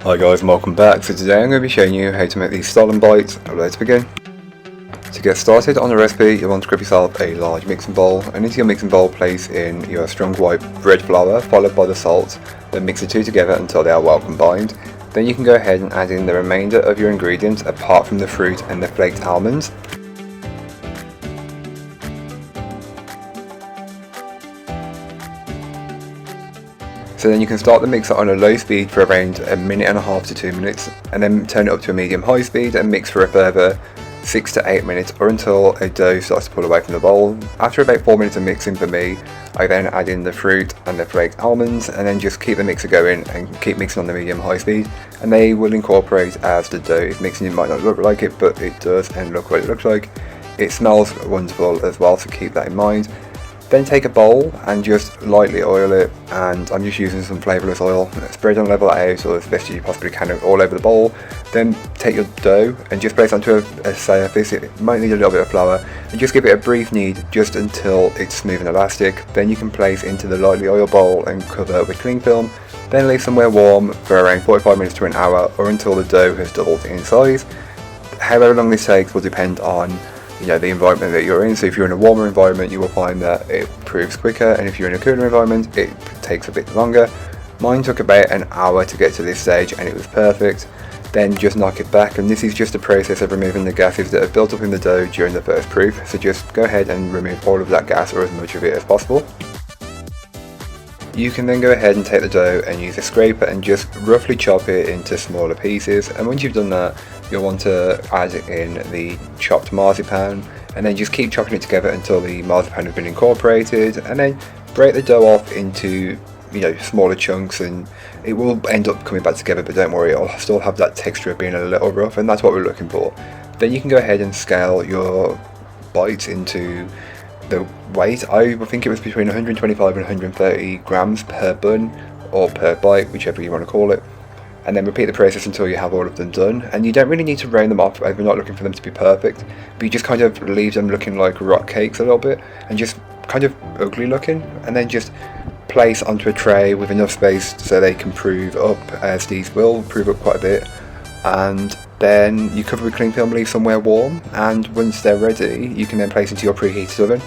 Hi guys and welcome back. So today I'm going to be showing you how to make these Stollen bites. Let's begin. To get started on the recipe, you'll want to grab yourself a large mixing bowl, and into your mixing bowl place in your strong white bread flour followed by the salt. Then mix the two together until they are well combined. Then you can go ahead and add in the remainder of your ingredients apart from the fruit and the flaked almonds. So then you can start the mixer on a low speed for around a minute and a half to 2 minutes, and then turn it up to a medium high speed and mix for a further 6 to 8 minutes or until a dough starts to pull away from the bowl. After about 4 minutes of mixing for me, I then add in the fruit and the flaked almonds, and then just keep the mixer going and keep mixing on the medium high speed, and they will incorporate as the dough is mixing. It might not look like it, but it does, and look what it looks like. It smells wonderful as well, so keep that in mind. Then take a bowl and just lightly oil it, and I'm just using some flavourless oil. Spread and level it out or as best as you possibly can all over the bowl. Then take your dough and just place it onto a surface. It might need a little bit of flour, and just give it a brief knead just until it's smooth and elastic. Then you can place into the lightly oiled bowl and cover with cling film. Then leave somewhere warm for around 45 minutes to an hour or until the dough has doubled in size. However long this takes will depend on the environment that you're in. So if you're in a warmer environment, you will find that it proves quicker, and if you're in a cooler environment, it takes a bit longer. Mine took about an hour to get to this stage and it was perfect. Then just knock it back, and this is just a process of removing the gases that have built up in the dough during the first proof. So just go ahead and remove all of that gas, or as much of it as possible. You can then go ahead and take the dough and use a scraper and just roughly chop it into smaller pieces, and once you've done that, you'll want to add in the chopped marzipan, and then just keep chopping it together until the marzipan has been incorporated, and then break the dough off into smaller chunks, and it will end up coming back together, but don't worry, it'll still have that texture of being a little rough, and that's what we're looking for. Then you can go ahead and scale your bites into the weight. I think it was between 125 and 130 grams per bun or per bite, whichever you want to call it, and then repeat the process until you have all of them done. And you don't really need to round them off, we're not looking for them to be perfect, but you just kind of leave them looking like rock cakes a little bit, and just kind of ugly looking, and then just place onto a tray with enough space so they can prove up, as these will prove up quite a bit. And then you cover with cling film, leave somewhere warm, and once they're ready, you can then place into your preheated oven.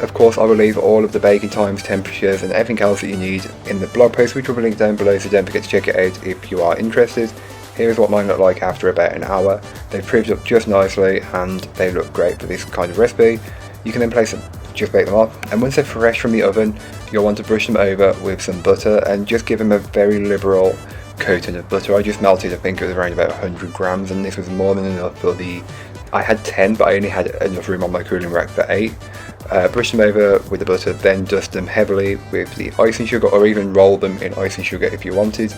Of course, I will leave all of the baking times, temperatures, and everything else that you need in the blog post, which will be linked down below, so don't forget to check it out if you are interested. Here is what mine look like after about an hour. They've proved up just nicely, and they look great for this kind of recipe. You can then place them, just bake them up, and once they're fresh from the oven, you'll want to brush them over with some butter and just give them a very liberal coating of butter. I just melted, I think it was around about 100 grams, and this was more than enough for I had 10, but I only had enough room on my cooling rack for 8. Brush them over with the butter, then dust them heavily with the icing sugar, or even roll them in icing sugar if you wanted.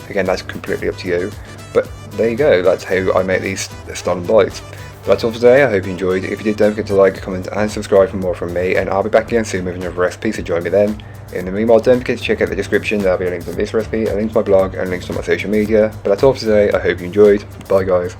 Again, that's completely up to you, but there you go, that's how I make these Stollen bites. That's all for today. I hope you enjoyed. If you did, don't forget to like, comment and subscribe for more from me, and I'll be back again soon with another recipe, so join me then. In the meanwhile, don't forget to check out the description. There'll be a link to this recipe, a link to my blog, and links to my social media. But that's all for today. I hope you enjoyed. Bye guys.